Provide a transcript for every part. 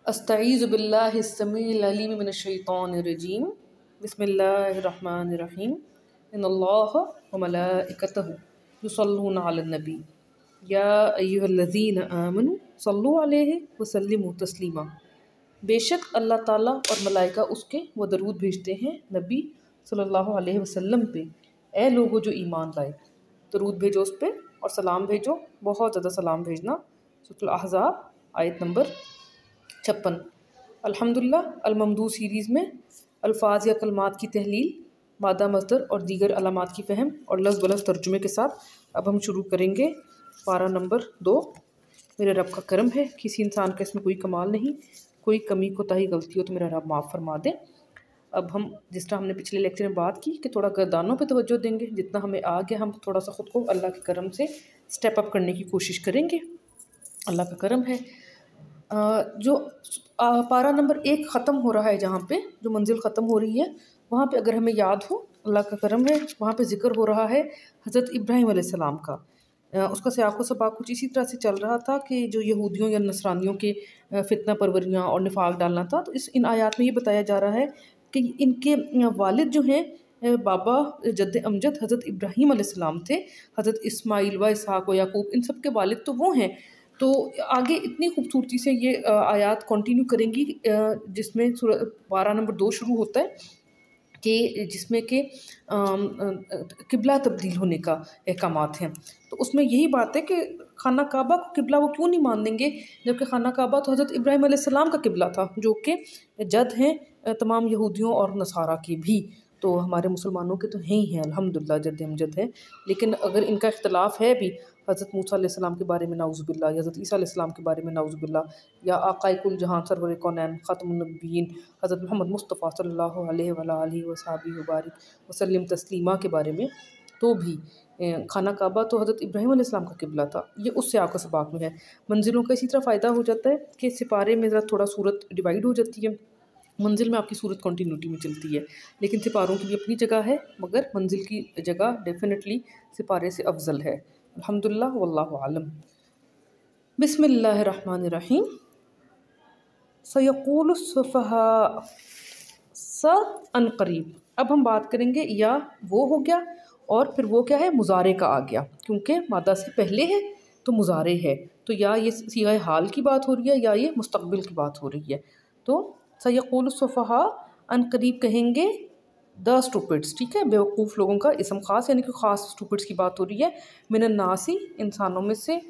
अस्तईज़ु बिल्लाहिस्समीइल अलीम मिनश्शैतानिर्रजीम बिस्मिल्लाहिर्रहमानिर्रहीम इन्नल्लाह व मलाइकतहु युसल्लूना अलन नबी या अय्युहल्लज़ीना आमनू सल्लु अलैहि व सल्लिमू तस्लीमा। बेशक अल्लाह ताला और मलाइका उसके वो दरूद भेजते हैं नबी सल्लल्लाहु अलैहि वसल्लम पे। ए लोगो जो ईमान लाए, दरूद भेजो उस पे और सलाम भेजो, बहुत ज़्यादा सलाम भेजना। सूरह अल-अहज़ाब आयत नंबर 56। अल्हम्दुलिल्लाह अल-ममदूह सीरीज़ में अल्फाज या कलमात की तहलील, मादा मज़दर और दीगर अलामात की फ़हम और लफ्ज़ बलफ्ज़ तर्जुमे के साथ अब हम शुरू करेंगे पारा नंबर 2। मेरे रब का करम है, किसी इंसान का इसमें कोई कमाल नहीं, कोई कमी कोताही गलती हो तो मेरा रब माफ़ फरमा दे। अब हम जिस तरह हमने पिछले लेक्चर में बात की कि थोड़ा गर्दानों पे तवज्जो देंगे, जितना हमें आ गया हम थोड़ा सा ख़ुद को अल्लाह के करम से स्टेप अप करने की कोशिश करेंगे। अल्लाह का करम है। जो पारा नंबर 1 ख़त्म हो रहा है, जहाँ पे जो मंजिल ख़त्म हो रही है वहाँ पे अगर हमें याद हो, अल्लाह का करम है, वहाँ पे ज़िक्र हो रहा है हज़रत इब्राहीम अलैहिस्सलाम का। उसका सियाक़ो सबाक़ कुछ इसी तरह से चल रहा था कि जो यहूदियों या नसरानियों के फितना परवरियाँ और निफाक डालना था। तो इन आयात में ये बताया जा रहा है कि इनके वालिद जो हैं, बाबा जद्द अमजद हज़रत इब्राहीम अलैहिस्सलाम थे। हज़रत इस्माईल व इसहाक़ व याकूब, इन सब के वालिद तो वो हैं। तो आगे इतनी खूबसूरती से ये आयात कंटिन्यू करेंगी, जिसमें पारा नंबर 2 शुरू होता है कि जिसमें कि किबला तब्दील होने का अहकामात हैं। तो उसमें यही बात है कि खाना काबा को किबला वो क्यों नहीं मान देंगे, जबकि खाना काबा तो हज़रत इब्राहीम अलैहिस्सलाम का किबला था, जो कि जद हैं तमाम यहूदियों और नसारा के भी। तो हमारे मुसलमानों के तो हैं ही हैं, अल्हम्दुलिल्लाह जद अमजद है। लेकिन अगर इनका इख्तलाफ है भी हज़रत मूसा अलैहिस्सलाम के बारे में नाउज़ुबिल्लाह, या हज़रत ईसा अलैहिस्सलाम के बारे में नाउज़ुबिल्लाह, या आक़ाए कुल जहां सरवर कौनैन ख़ातमुन नबिय्यीन हज़रत मोहम्मद मुस्तफ़ा सल्लल्लाहु अलैहि वसल्लम बारिक वसल्लम तस्लीमा के बारे में, तो भी खाना काबा तो हज़रत इब्राहीम अलैहिस्सलाम का किबला था। ये उस सियाक़ो सबाक़ में है। मंजिलों का इसी तरह फ़ायदा हो जाता है कि सिपारे में ज़रा थोड़ा सूरत डिवाइड हो जाती है। मंजिल में आपकी सूरत कंटिन्यूटी में चलती है, लेकिन सिपारों की भी अपनी जगह है, मगर मंजिल की जगह डेफिनेटली सिपारे से अफजल है। अल्हम्दुलिल्लाह वल्लाहु आलम। बिस्मिल्लाहिर्रहमानिर्रहीम। सयक़ूलुस्सुफ़हा स अन क़रीब। अब हम बात करेंगे, या वो हो गया और फिर वो क्या है, मुज़ारे का आ गया, क्योंकि मादा से पहले है तो मुज़ारे है। तो या ये सीग़ा हाल की बात हो रही है या ये मुस्तक़बिल की बात हो रही है। तो सयक़ूलुस्सुफ़हा अन क़रीब कहेंगे द स्टूपिड्स, ठीक है, बेवकूफ़ लोगों का इसम ख़ास, यानी कि ख़ास स्टूपिड्स की बात हो रही है। मिनन नासी, इंसानों में से,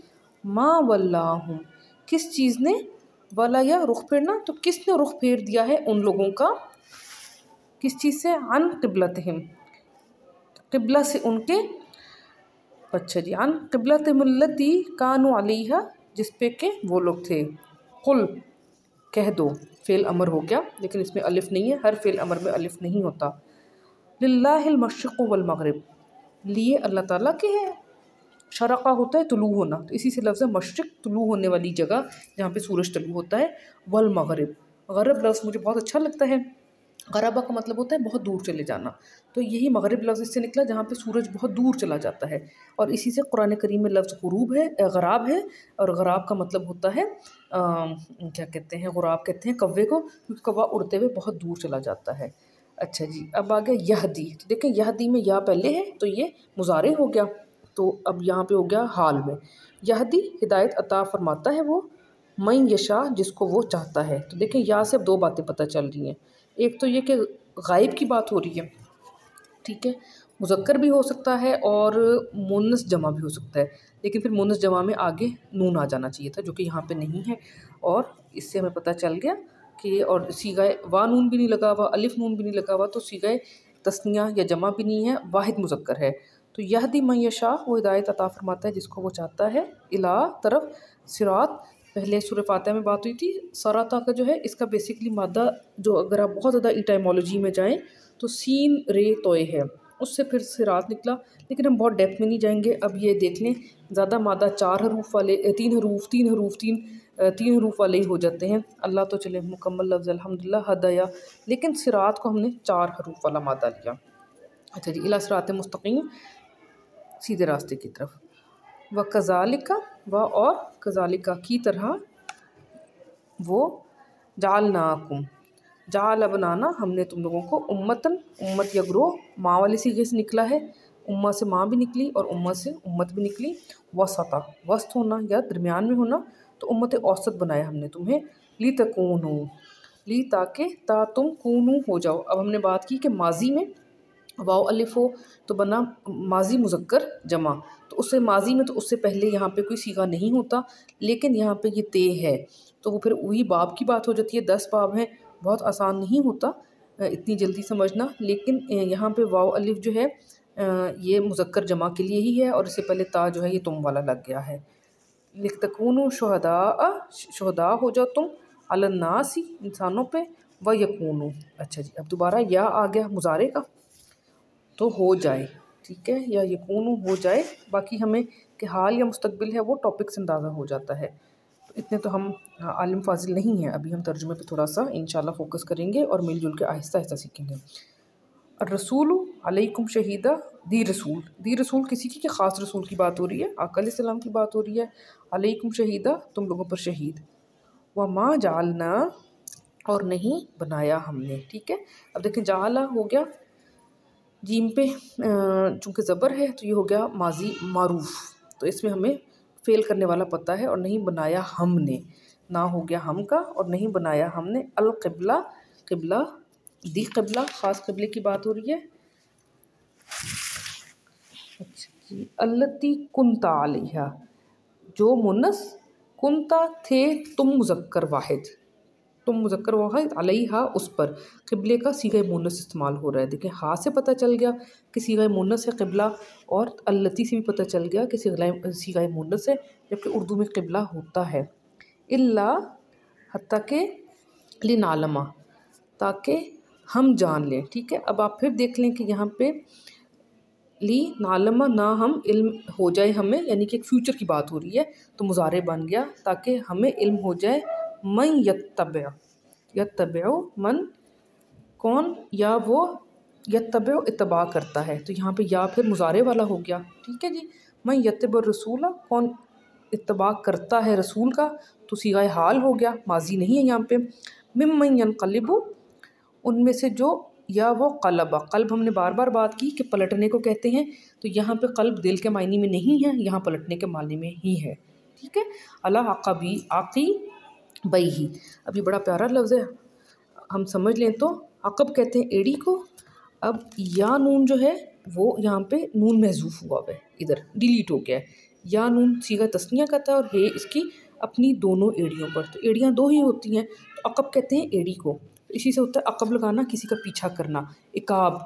मा वल्लाहुम, किस चीज़ ने, वला या रुख फेरना, तो किसने रुख फेर दिया है उन लोगों का, किस चीज़ से, अन क़िबलतिहिम, क़िबला से उनके। अच्छा जी, अन क़िबलतिहिमुल्लती कानू अलैहा, जिस पे के वो लोग थे। कुल, कह दो, फ़ेल अमर हो गया, लेकिन इसमें अलिफ नहीं है, हर फ़ेल अमर में अलिफ नहीं होता। लिल्लाहिल मशरिक़ु वल मग़रिब, लिए अल्लाह ताला के है। शरक़ा होता है तुलू होना, तो इसी से लफ्ज़ है मशरिक़, तुलू होने वाली जगह जहाँ पे सूरज तुलू होता है। वल मग़रिब, गरब लफ्ज़ मुझे बहुत अच्छा लगता है। गरबा का मतलब होता है बहुत दूर चले जाना, तो यही मग़रिब लफ्ज़ इससे निकला जहाँ पे सूरज बहुत दूर चला जाता है। और इसी से कुरान करीम में लफ्ज़ गुरूब है, ग़राब है, और ग़राब का मतलब होता है क्या कहते हैं, ग़ुराब कहते हैं कौवे को, क्योंकि कौवा उड़ते हुए बहुत दूर चला जाता है। अच्छा जी, अब आ गया यहदी। तो देखें यहदी में या पहले है तो ये मुज़ारे हो गया, तो अब यहाँ पे हो गया हाल में। यहदी हिदायत अता फरमाता है वो, मन यशा, जिसको वो चाहता है। तो देखें या से अब 2 बातें पता चल रही हैं। एक तो ये कि गायब की बात हो रही है, ठीक है, मुज़क्कर भी हो सकता है और मुन्नस जमा भी हो सकता है, लेकिन फिर मुन्नस जमा में आगे नून आ जाना चाहिए था, जो कि यहाँ पे नहीं है। और इससे हमें पता चल गया कि, और सीगाए वा नून भी नहीं लगा हुआ, अलिफ नून भी नहीं लगा हुआ, तो सीगाए तस्निया या जमा भी नहीं है, वाहिद मुज़क्कर है। तो यहदी मन यशा, वो हिदायत अता फरमाता है जिसको वो चाहता है, इला तरफ, सिरात। पहले सूरह फातिहा में बात हुई थी, सराता का जो है इसका बेसिकली मादा, जो अगर आप बहुत ज़्यादा इटाइमोलॉजी में जाएँ तो सीन रे तोय है, उससे फिर सिरात निकला, लेकिन हम बहुत डेप्थ में नहीं जाएंगे। अब ये देख लें, ज़्यादा मादा 4 हरूफ वाले, 3 हरूफ वाले ही हो जाते हैं। अल्लाह तो चले मुकम्मल लफ्ज़ अल्हम्दुलिल्लाह हदाया, लेकिन सिरात को हमने 4 हरूफ वाला मादा लिया। अच्छा जी, इला सिरात मुस्तक़ीम, सीधे रास्ते की तरफ। व कज़ालिका, व और कज़ालिका की तरह, वो जालनाकुम, जाल बनाना हमने तुम लोगों को, उम्मतन, उम्मत या ग्रोह, माँ वाले सीगे से निकला है, उम्मा से माँ भी निकली और उम्मा से उम्मत भी निकली। वसता, वस्त होना या दरमियान में होना, तो उम्मत औसत बनाया हमने तुम्हें। ली तकूनू, ली ताकि, ता तुम, कूनू हो जाओ। अब हमने बात की कि माजी में वाव अलिफ हो तो बना माजी मुज़क्कर जमा, तो उससे माजी में तो उससे पहले यहाँ पे कोई सीगा नहीं होता, लेकिन यहाँ पे ये ते है तो वो फिर वही बाब की बात हो जाती है। 10 बाब हैं, बहुत आसान नहीं होता इतनी जल्दी समझना, लेकिन यहाँ पे वाव अलिफ जो है ये मुज़क्कर जमा के लिए ही है और इससे पहले ता जो है ये तुम वाला लग गया है। लितकूनु शुहदा, शुहदा हो जाओ तुम, अलन्नासी इंसानों पे, व यकूनु। अच्छा जी, अब दोबारा या आ गया मुज़ारे का, तो हो जाए, ठीक है, या यकूनु हो जाए। बाकी हमें कि हाल या मुस्तकबिल है वो टॉपिक से अंदाज़ा हो जाता है। तो इतने तो हम आलिम फाजिल नहीं हैं, अभी हम तर्जुमे पे थोड़ा सा इंशाल्लाह फ़ोकस करेंगे और मिलजुल के आहिस्ता आहिस्ता सीखेंगे। रसूल अलैकुम शहीदा, दी रसूल किसी की ख़ास रसूल की बात हो रही है, आका अलैहिस्सलाम की बात हो रही है। अलैकुम शहीदा, तुम लोगों पर शहीद। व माँ जालना, और नहीं बनाया हमने, ठीक है। अब देखें जाला हो गया जीम पे चूँकि ज़बर है तो ये हो गया माजी मारूफ, तो इसमें हमें फ़ेल करने वाला पता है। और नहीं बनाया हमने, ना हो गया हम का, और नहीं बनाया हमने। अल क़िबला, क़िबला, दी क़िबला, ख़ास क़िबले की बात हो रही है। अच्छा जी, अल्लती कुंता अलैहा, जो मुन्नस, कुंता थे तुम मुज़क्कर वाहिद, तुम मुज़क्कर वाहिद, अलैहा उस पर, क़िबले का सीगा मुन्नस इस्तेमाल हो रहा है। देखिए हाँ से पता चल गया कि सीगा मुन्नस है क़िबला, और अल्लती से भी पता चल गया कि सीगा मुन्नस है, जबकि उर्दू में क़िबला होता है। इल्ला, हत्ता के, लिनालमा, ताकि हम जान लें, ठीक है। अब आप फिर देख लें कि यहाँ पे ली नालमा, ना हम, इल्म हो जाए हमें, यानी कि एक फ्यूचर की बात हो रही है, तो मुज़ारे बन गया ताकि हमें इल्म हो जाए। मन यत्तबअ, यत्तबअ मन, कौन, या वो, यत्तबअ इत्तबा करता है, तो यहाँ पे या फिर मुज़ारे वाला हो गया, ठीक है जी। मन यत्तबअ रसूला, कौन इत्तबा करता है रसूल का, तो सीगा हाल हो गया, माजी नहीं है यहाँ पे। मिम्मन यनक़लिबु, उनमें से जो, या वो क़लब, क़ल्ब हमने बार बार बात की कि पलटने को कहते हैं, तो यहाँ पे क़ल्ब दिल के मायने में नहीं है, यहाँ पलटने के मायने में ही है, ठीक है। अला अक़बी, आक़ी बई ही, अब ये बड़ा प्यारा लफ्ज़ है, हम समझ लें तो अक़ब कहते हैं एड़ी को। अब या नून जो है वो यहाँ पे नून महज़ूफ़ हुआ है, इधर डिलीट हो गया है। या नून सीगा तस्निया का था और हे इसकी अपनी दोनों एड़ियों पर, तो एड़ियाँ दो ही होती हैं, तो अक़ब कहते हैं एड़ी को। इसी से होता है अक़ब लगाना, किसी का पीछा करना। इकाब,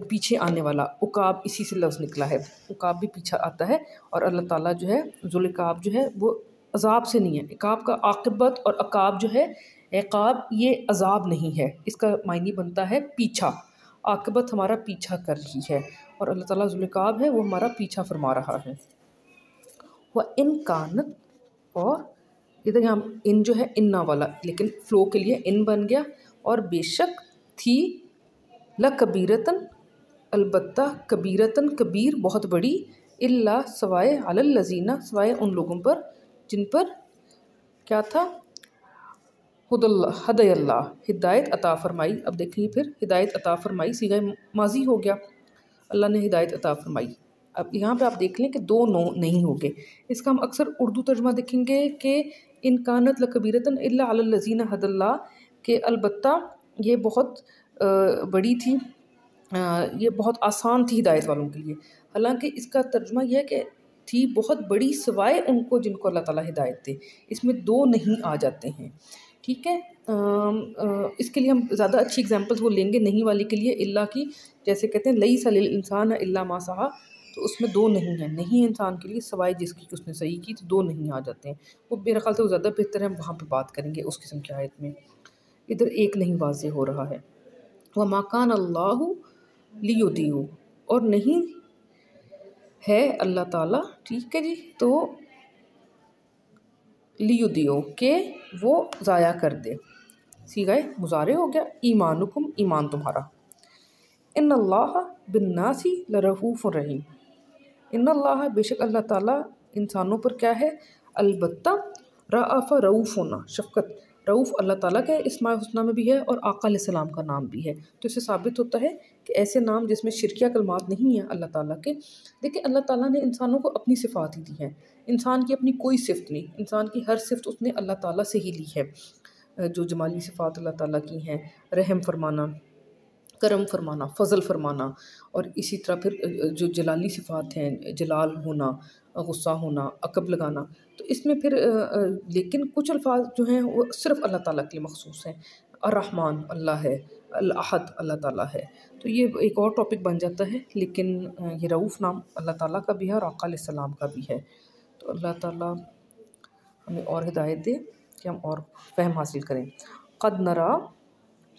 पीछे आने वाला, उकाब इसी से लफ्ज़ निकला है, उकाब भी पीछा आता है। और अल्लाह ताला जो है ज़ुल्क़ाब जो है वो अज़ाब से नहीं है, इकाब का आक़िबत, और अकाब जो है इकाब, ये अज़ाब नहीं है, इसका मायने बनता है पीछा, आक़िबत हमारा पीछा कर रही है, और अल्लाह ताला ज़ुल्क़ाब है वो हमारा पीछा फरमा रहा है। वह इन कानत, और इधर यहाँ इन जो है इन्ना वाला, लेकिन फ़्लो के लिए इन बन गया। और बेशक थी, ल कबीरतन, अलबत्ता, कबीरतन कबीर बहुत बड़ी, इल्ला सवाए, अलल लज़ीना सवाए उन लोगों पर जिन पर क्या था, हदयल्ला हिदायत अता फ़रमाई। अब देखिए फिर हिदायत अता फ़रमाई सीगा माजी हो गया, अल्लाह ने हिदायत अता फ़रमाई। अब यहाँ पे आप देख लें कि दो नो नहीं हो गए, इसका हम अक्सर उर्दू तर्जुमा देखेंगे कि इन कानत लकबीरतन इल्ला अलल लज़ीना हदल्ला, के अलबत्ता ये बहुत बड़ी थी, ये बहुत आसान थी हिदायत वालों के लिए। हालांकि इसका तर्जुमा यह है कि थी बहुत बड़ी सिवाय उनको जिनको अल्लाह ताला हिदायत दे, इसमें दो नहीं आ जाते हैं, ठीक है। इसके लिए हम ज़्यादा अच्छी एग्जांपल्स वो लेंगे नहीं वाली के लिए, इल्ला की, जैसे कहते हैं लईसा लिल इंसान इल्ला मा सहा, तो उसमें दो नहीं है, नहीं है इंसान के लिए सिवाय जिसकी उसने सही की, तो दो नहीं आ जाते हैं। वो मेरे ख्याल से वो ज़्यादा बेहतर है, हम वहाँ पे बात करेंगे उस किस्म की आयत में। इधर एक नहीं वाज़े हो रहा है। व माकान अल्लाहु लियुदियु, और नहीं है अल्लाह ताला, ठीक है जी, तो लियुदियु के वो ज़ाया कर दे, सीगा मुज़ारे हो गया। ईमानुकुम, ईमान तुम्हारा। इन अल्लाह बिन्नासी लरऊफ़ुर रहीम, इन अल्लाह बेशक अल्लाह ताला इंसानों पर क्या है, अलबत्ता रअफ़ रऊफ़ होना, शफ़क़त, रऊफ़ अल्लाह ताला के इस्माए हुस्ना में भी है और आका अलैहिस्सलाम का नाम भी है। तो इससे साबित होता है कि ऐसे नाम जिसमें शिरकिया कलमात नहीं हैं अल्लाह ताला के। देखिए अल्लाह ताला ने इंसानों को अपनी सिफ़ात ही दी हैं, इंसान की अपनी कोई सिफ़त नहीं, इंसान की हर सिफ़त उसने अल्लाह ताला से ही ली है। जो जमाली सिफ़ात अल्लाह ताला की हैं, रहम फरमाना, करम फरमाना, फ़ज़ल फरमाना, और इसी तरह फिर जो जलाली सिफ़ात हैं, जलाल होना, गुस्सा होना, अकब लगाना, तो इसमें फिर लेकिन कुछ अल्फ़ाज जो हैं वो सिर्फ़ अल्लाह ताला के लिए मख़सूस हैं। अर्रहमान अल्लाह है, अल अहद अल्लाह ताला है। तो ये एक और टॉपिक बन जाता है, लेकिन ये रऊफ़ नाम अल्लाह ताला का भी है और आका अलैहिस्सलाम का भी है। तो अल्लाह ताला हमें और हिदायत दे कि हम और फ़हम हासिल करें। क़द नरा,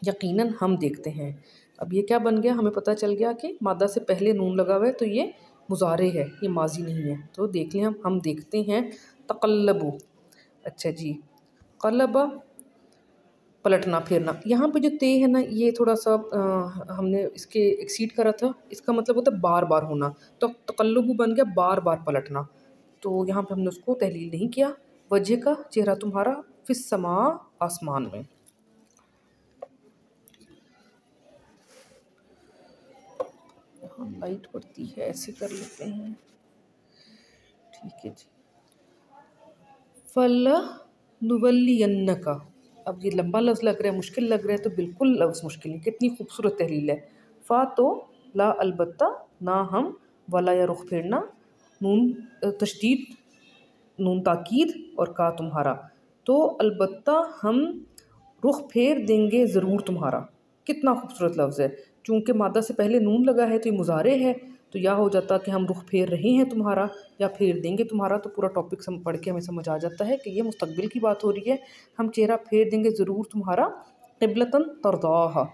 यकीनन हम देखते हैं। अब ये क्या बन गया, हमें पता चल गया कि मादा से पहले नून लगा हुआ है तो ये मुज़ारे है, ये माजी नहीं है। तो देख लें हम देखते हैं। तक़ल्लबु, अच्छा जी, क़लबा पलटना फिरना। यहाँ पे जो ते है ना, ये थोड़ा सा हमने इसके एक्सीड करा था, इसका मतलब होता है बार बार होना। तो तक़ल्लुबु बन गया बार बार पलटना, तो यहाँ पे हमने उसको तहलील नहीं किया। वजह का, चेहरा तुम्हारा, फिस समा, आसमान में। यहाँ लाइट पड़ती है, ऐसे कर लेते हैं, ठीक है जी। फल नुवल्लियन्नका, अब ये लंबा लफ्ज़ लग रहा है, मुश्किल लग रहा है, तो बिल्कुल लफ्ज़ मुश्किल नहीं, कितनी खूबसूरत तहलील है। फ़ा तो ला अलबत्ता, ना हम, वला या रुख फेरना, नून तशदीद, नून ताकीद, और का तुम्हारा। तो अलबत्ता हम रुख फेर देंगे ज़रूर तुम्हारा। कितना खूबसूरत लफ्ज़ है। चूँकि मादा से पहले नून लगा है तो ये मुज़ारे है, तो या हो जाता कि हम रुख फेर रहे हैं तुम्हारा या फेर देंगे तुम्हारा। तो पूरा टॉपिक पढ़ के हमें समझ आ जाता है कि ये मुस्तक़बिल की बात हो रही है। हम चेहरा फेर देंगे ज़रूर तुम्हारा, क़िबलतन तरदाहा,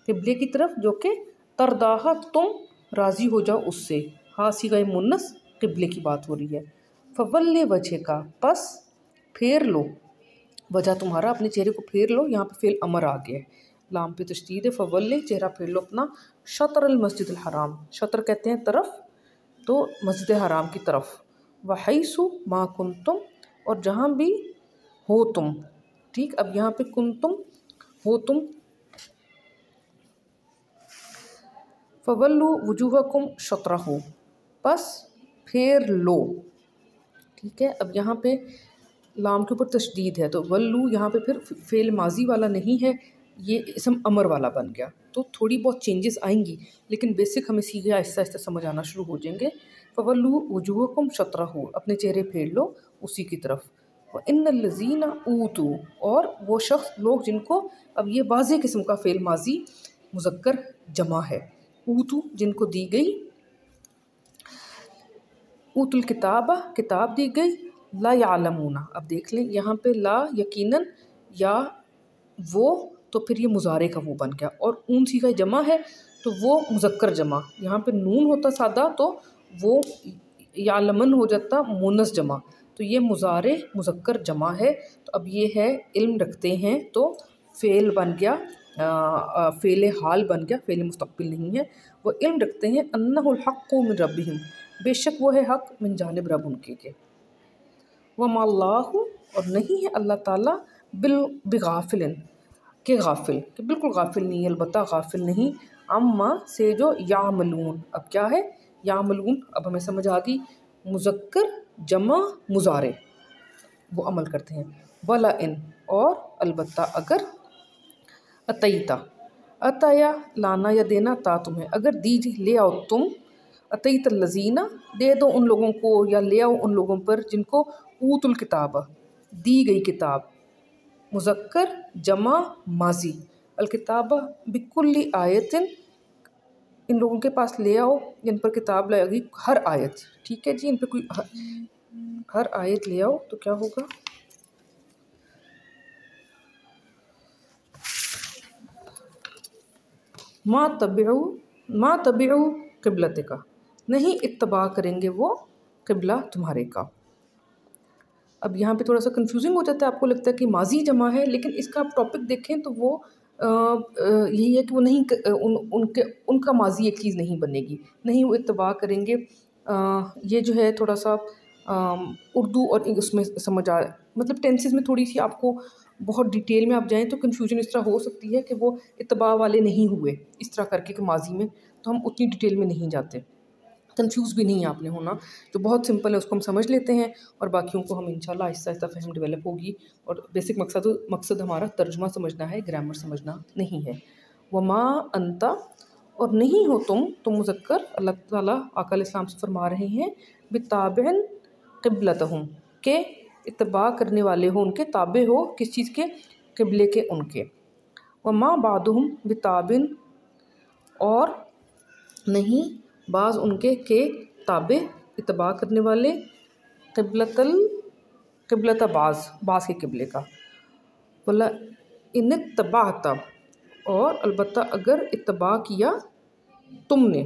क़िबले की तरफ जो कि तरदाहा तुम राज़ी हो जाओ उससे। हाँ सीगा मुन्नस, क़िबले की बात हो रही है। फ़वल्ले वजह का, बस फेर लो, वजह तुम्हारा, अपने चेहरे को फेर लो। यहाँ पे फ़ेल अमर आ गया है, लाम पे तशदीद है। फ़वल्ले, चेहरा फेर लो अपना, शतर अल मस्जिद अल हराम, शतर कहते हैं तरफ, तो मस्जिद हराम की तरफ। वहैसु मा कुंतुम, और जहाँ भी हो तुम, ठीक। अब यहाँ पे कुंतुम, हो तुम। फ़वल्लु वुजूहकुम शत्रहु, बस फेर लो, ठीक है। अब यहाँ पे लाम के ऊपर तशदीद है, तो वल्लू यहाँ पे फिर फ़ेल माजी वाला नहीं है, ये इसम अमर वाला बन गया। तो थोड़ी बहुत चेंजेस आएंगी, लेकिन बेसिक हमें सीधे आहिस्ता आहिस्ता समझ आना शुरू हो जाएंगे। फ़वल्लू वुजूहकुम शत्रहु, अपने चेहरे फेर लो उसी की तरफ। व इन्नल लज़ीना ऊतू, और वो शख्स लोग जिनको, अब ये वाज़े किस्म का फ़ेल माजी मुज़क्कर जमा है। ऊतू जिनको दी गई, ऊतुल किताबा किताब दी गई, ला यालमूना, अब देख लें यहाँ पे ला यकीनन, या वो, तो फिर ये मुज़ारे का वो बन गया, और ऊन सी का जमा है तो वो मुज़क्कर जमा। यहाँ पे नून होता सादा तो वो यालमन हो जाता मुन्नस जमा, तो ये मुज़ारे मुज़क्कर जमा है। तो अब ये है इल्म रखते हैं, तो फ़ेल बन गया, फ़ेल हाल बन गया, फ़ेल मुस्तक़बिल नहीं है। वो इल्म रखते हैं अन्नहुल हक़्क़ु मिन रब्बिहिम, बेशक वो है हक़ मिन जानिब रब उनके के। वमाल्लाहु, और नहीं है अल्लाह ताला बिगाफिलिन, के गाफिल, कि बिल्कुल गाफिल नहीं है, अलबत्ता गाफिल नहीं, अम्मा से जो यामलून। अब क्या है यामलून, अब हमें समझ आ गई, मुज़क्कर जमा मुज़ारे वो अमल करते हैं। वला इन, और अलबत्ता अगर, अतईता, अताया लाना या देना, ता तुम्हें, अगर दीजिए ले आओ तुम, अतईत लज़ीना, दे दो उन लोगों को या ले आओ उन लोगों पर जिनको ऊतुल किताब, दी गई किताब, मुज़क्कर जमा माजी, अलकिताबा बिकुल्ली आयतिन, इन लोगों के पास ले आओ जिन पर किताब लगेगी हर आयत, ठीक है जी, इन पर कोई हर आयत ले आओ। तो क्या होगा, मा तबिउ क़िबलत का, नहीं इत्तबा करेंगे वो क़िबला तुम्हारे का। अब यहाँ पे थोड़ा सा कंफ्यूजिंग हो जाता है, आपको लगता है कि माजी जमा है, लेकिन इसका आप टॉपिक देखें तो वो यही है कि वो नहीं, उनका माजी एक चीज़ नहीं बनेगी, नहीं वो इत्तबा करेंगे। ये जो है थोड़ा सा उर्दू और उसमें समझ आ, मतलब टेंसेस में थोड़ी सी आपको बहुत डिटेल में आप जाएँ तो कन्फ्यूजन इस तरह हो सकती है कि वो इत्तबा वाले नहीं हुए, इस तरह करके कि माजी में, तो हम उतनी डिटेल में नहीं जाते। कंफ्यूज भी नहीं आपने होना, जो बहुत सिंपल है उसको हम समझ लेते हैं और बाकियों को हम इंशाल्लाह आहिस्ता आहिस्ता फ़हम डेवलप होगी। और बेसिक मकसद हमारा तर्जुमा समझना है, ग्रामर समझना नहीं है। वमा अंता, और नहीं हो तुम मुज़क्कर, अल्लाह ताला आका अलैहिस्सलाम से फरमा रहे हैं, बिताबिन क़िबलतहुम, के इत्तबा करने वाले हो उनके, ताबे हो किस चीज़ के, क़िबले के उनके। वमा बादुहुम बिताबिन, और नहीं बाज़ उनके के ताबे इत्तबा करने वाले, क़िबलता बाज़ के क़िबले का। वला इन इत्तबाअता, और अलबत्ता अगर इत्तबा किया तुमने,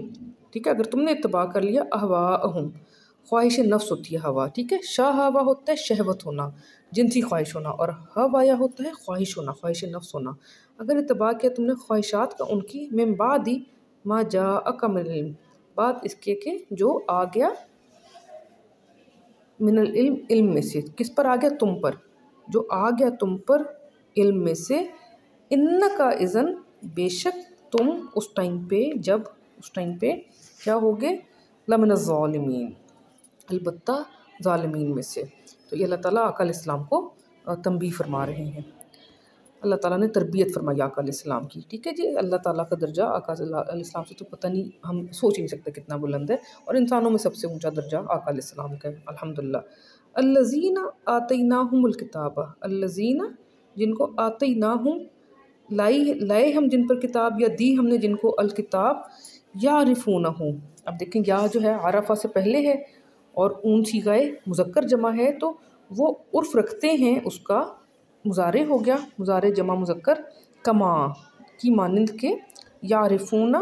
ठीक है, अगर तुमने इत्तबा कर लिया, अहवाअहुम, ख्वाहिश नफ्स होती है हवा, ठीक है, शाहवा होता है शहवत होना, जिनसी ख्वाहिश होना, और हवाया होता है ख्वाहिश होना, ख्वाहिश नफ्स होना। अगर इत्तबा किया तुमने ख्वाहिशात का उनकी, मिन बादी मा जाअका मिनल इल्म, बात इसके के जो आ गया, मिनल इल्म, इल्म में से, किस पर आ गया, तुम पर, जो आ गया तुम पर इल्म में से, इन्नका इज़न, बेशक तुम उस टाइम पे, जब उस टाइम पे क्या होगे, लमिन ज़ालिमीन, अलबत्ता ज़ालिमीन में से। तो ये अल्लाह ताला आका अलैहिस्सलाम को तंबीह फरमा रहे हैं। अल्लाह ताला ने तरबियत फरमाई आका अलैहिस्सलाम की, ठीक है जी। अल्लाह ताला का दर्जा आका अलैहिस्सलाम से तो पता नहीं, हम सोच ही नहीं सकते कितना बुलंद है, और इंसानों में सबसे ऊंचा दर्जा आका अलैहिस्सलाम का है, अल्हम्दुलिल्लाह। अल्लज़ीना आतैनाहुमुल किताब, अल्लज़ीना जिनको, आतैनाहुम लाए हम जिन पर किताब, या दी हमने जिनको, अल किताब, यारिफूनहु। अब देखें या जो है आरफा से पहले है और ऊन सीगाए मुज़क्कर जमा है, तो वो उर्फ़ रखते हैं उसका, मुज़ारे हो गया, मुज़ारे जमा मुज़क्कर, कमा की मानंद के, यारिफूना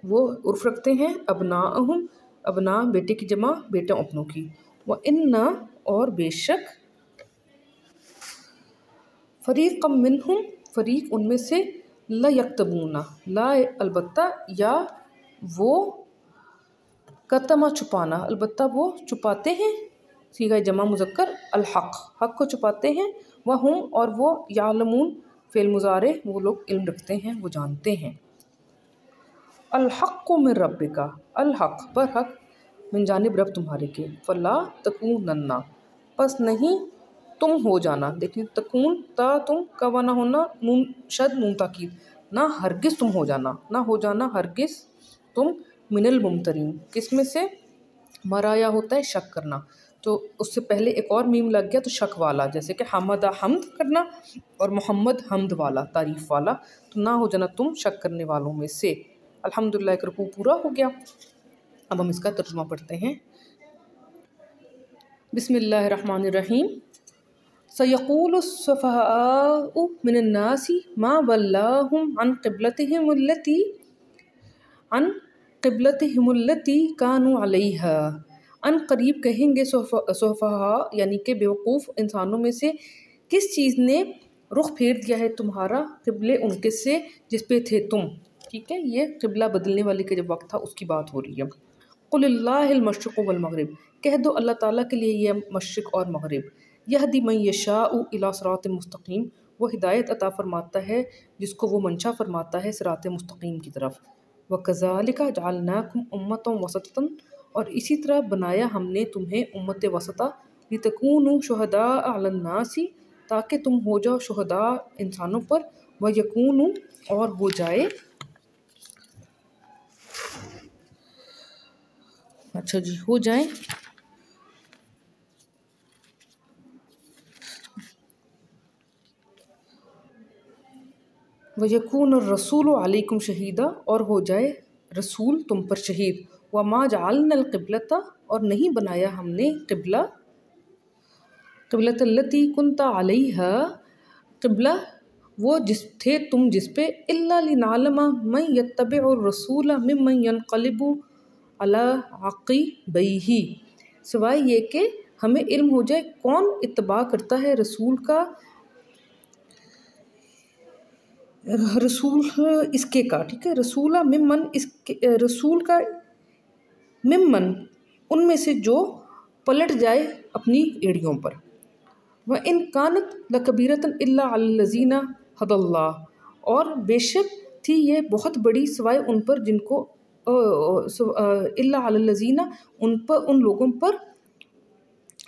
वो उर्फ़ रखते हैं, अबनाअहुम, अबना बेटे की जमा, बेटा अपनों की, व इन्ना और बेशक, फ़रीक़म मिनहुम, फ़रीक़ उनमें से, ला यक्तबूना, ला अलबत्ता, या वो, कतमा छुपाना, अलबत्ता वो छुपाते हैं, सीगा जमा मुज़क्कर, अल-हक़, हक़ को छुपाते हैं, वह हम और वो, यालमून फ़ेल मुज़ारे, वो लोग इल्म रखते हैं, वो जानते हैं। अल-हक़्क़ु मिन रब्बिका, अल-हक़ पर हक़, मिन जानिब रब तुम्हारे के, फ़ला तकूनन्ना, बस नहीं तुम हो जाना, देखिए तकून ता तुम, कवा ना होना, नून शद नून ताकीद, ना हरगिज़ तुम हो जाना, ना हो जाना हरगिज़ तुम, मिनल मुमतरीन, किस में से, मराया होता है शक करना, तो उससे पहले एक और मीम लग गया तो शक वाला, जैसे कि हमदा हमद करना, और मोहम्मद हमद वाला, तारीफ़ वाला, तो ना हो जाना तुम शक करने वालों में से। अल्हम्दुलिल्लाह एक रुकू पूरा हो गया। अब हम इसका तर्जुमा पढ़ते हैं। बिस्मिल्लाहिर्रहमानिर्रहीम। सयक़ूलुस्सफ़हाअउ मिनन्नासि मा वल्लाहुम अन क़िबलतिहिमुल्लती कानू अलैहा। अन करीब कहेंगे सुफ़हा यानी कि बेवकूफ़ इंसानों में से, किस चीज़ ने रुख फेर दिया है तुम्हारा क़िबले उनके से जिस पे थे तुम, ठीक है, ये क़िबला बदलने वाले के जब वक्त था उसकी बात हो रही है। क़ुलिल्लाहिल मशरिक़ु वल मग़रिब, कह दो अल्लाह ताला के लिए ये मशरिक़ और मग़रिब, यहदी मन यशाउ इला सिरातिन मुस्तक़ीम, वो हिदायत अता फ़रमाता है जिसको वो मंशा फ़रमाता है सिरात मुस्तक़ीम की तरफ। व कज़ालिका जअलनाकुम उम्मतन वसतन, और इसी तरह बनाया हमने तुम्हें उम्मत वसता, लितकूनु शुहदाअ अलन्नासी, ताकि तुम हो जाओ शुहदा इंसानों पर, व यकूनु और हो जाए, अच्छा जी हो जाए, व यकून रसूल अलैकुम शहीदा, और हो जाए रसूल तुम पर शहीद। व मा जअलनल क़िबलता, और नहीं बनाया हमने क़िबला, क़िबलतल्लती कुन्ता अलैहा, क़िबला वो जिस थे तुम जिस पे, इल्ला लिनालमा मन यत्तबिउर रसूला मिम्मन यनक़लिबु अला अक़ीबैहि, सिवाय ये कि हमें इल्म हो जाए कौन इत्तबा करता है रसूल का, रसूल इसके का, ठीक है, रसूला मिम्मन, इसके रसूल का, मिम्मन उनमें से जो पलट जाए अपनी एड़ियों पर, व इन कानत लकबीरतन इल्ला अल्लज़ीना हदल्लाह, और बेशक थी ये बहुत बड़ी सिवाय उन पर जिनको इल्ला अल्लज़ीना, उन लोगों पर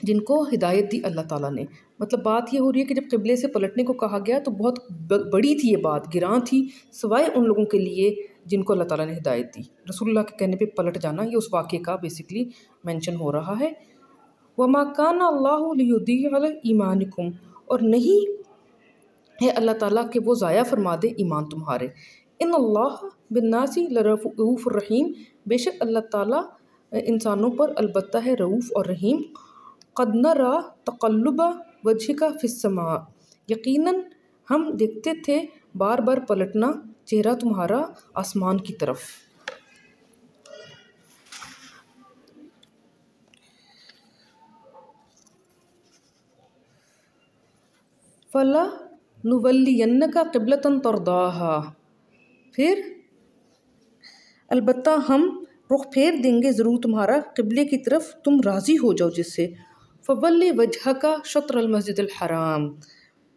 जिनको हिदायत दी अल्लाह ताला ने। मतलब बात ये हो रही है कि जब क़िबले से पलटने को कहा गया तो बहुत बड़ी थी ये बात, गिरां थी, सिवाय उन लोगों के लिए जिनको अल्लाह ताला ने हिदायत दी। रसूलुल्लाह के कहने पे पलट जाना, ये उस वाक़े का बेसिकली मेंशन हो रहा है। वमा काना अल्लाहु लियुदिअ ईमानिकुम, और नहीं है अल्लाह ताला कि वो ज़ाया फरमा दे ईमान तुम्हारे। इन अल्लाह बिन्नासी लरऊफ़ुर रहीम, बेशक अल्लाह ताला इंसानों पर अलबत्ता है रऊफ़ और रहीम। क़द नरा तक़ल्लुब वजहिका फ़िस्समा, यकीनन हम देखते थे बार बार पलटना चेहरा तुम्हारा आसमान की तरफ। फ़ला नुवल्लियन्नका क़िबलतन तरदाहा, फिर अलबत्ता हम रुख फेर देंगे ज़रूर तुम्हारा क़िबले की तरफ, तुम राज़ी हो जाओ जिससे। फ़वल्लि वजहका शत्रुल मस्जिदिल हराम,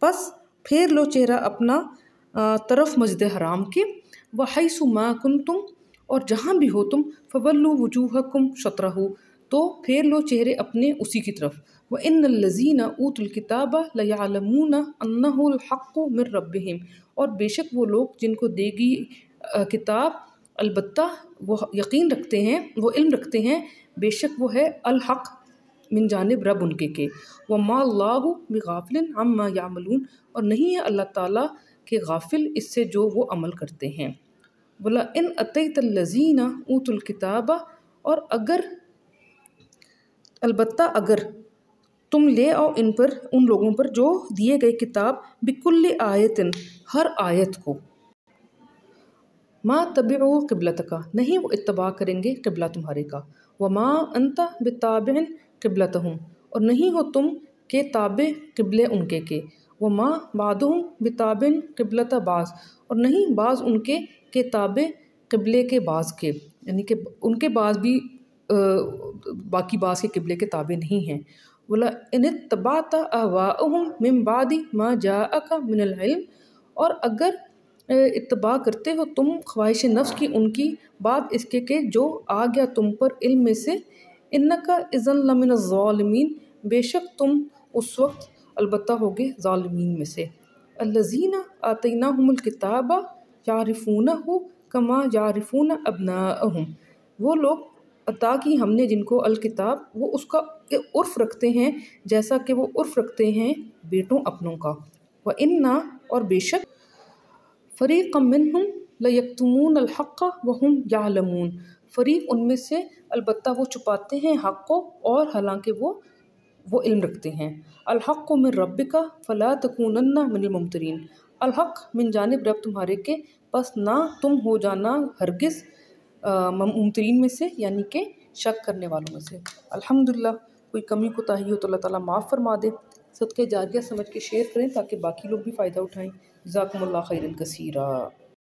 बस फेर लो चेहरा अपना तरफ मस्जिद हराम के। वहैसु मा कुंतुम, और जहाँ भी हो तुम, फ़वल्लु वजूहकुम शत्रहु, तो फेर लो चेहरे अपने उसी की तरफ। व इन्नल्लज़ीना ऊतुल किताबा लयअलमूना अन्नहुल हक़्क़ु मिर रब्बिहिम, और बेशक वो लोग जिनको देगी किताब अलबत्ता वो यकीन रखते हैं, वो इल्म रखते हैं, बेशक वो है अल हक़ मिन जानिब रब उनके के। व मा अल्लाहु बिगाफिलिन अम्मा यामलून, और नहीं है अल्लाह ताला के गाफिल इससे जो वो अमल करते हैं। वला इन अतैतल्लज़ीना ऊतुल किताबा, और अगर अलबत्ता अगर तुम ले आओ इन पर, उन लोगों पर जो दिए गए किताब, बिकुल्ली आयतिन, हर आयत को, मा तबिउ क़िबलतका, नहीं वो इत्तबा करेंगे क़िबला तुम्हारे का। व मा अंता बिताबिन क़िबलतहुम, और नहीं हो तुम के ताबे क़िबले उनके के। व मा बादुहुम बिताबिन क़िबलत बाज़, और नहीं बाज़ उनके के ताबे क़िबले के बाज़ के, यानी कि उनके बाज़ भी बाकी बाज़ के क़िबले के ताबे नहीं हैं। वला इनित्तबाता अहवाअहुम मिन बादी मा जाअका मिनल इल्म, और अगर इत्तबा करते हो तुम ख्वाहिश नफ्स की उनकी बात इसके के जो आ गया तुम पर इल्म में से। इन्नका इज़न लमिनज़ ज़ालिमीन, बेशक तुम उस वक्त अलबत्ता होगे ज़ालिमीन में से। अल्लज़ीना आतैनाहुमुल किताबा यारिफूनहु कमा यारिफून अब्नाअहुम, वो लोग अता की हमने जिनको अल किताब, वो उसका उर्फ़ रखते हैं जैसा कि वो उर्फ़ रखते हैं बेटों अपनों का। व इन्ना, और बेशक फ़रीक़म मिनहुम लयक्तुमूनल हक़्क़ वहुम यअलमून, फ़रीक़ उनमें से अलबत्ता वो छुपाते हैं हक़ को, और हालांकि वो इल्म रखते हैं। अल हक़्क़ु मिन रब्बिका फ़ला तकूनन्ना मिनल मुमतरीन, अल हक़ मिन जानिब रब तुम्हारे के, बस ना तुम हो जाना हरगिज़ मुमतरीन में से, यानी कि शक करने वालों में से। अल्हम्दुलिल्लाह, कोई कमी कोताही हो तो अल्लाह ताला माफ़ फरमा दे। सदक़े जारिया समझ के शेयर करें ताकि बाकी लोग भी फ़ायदा उठाएँ। जज़ाकुमुल्लाह खैरन कसीरा।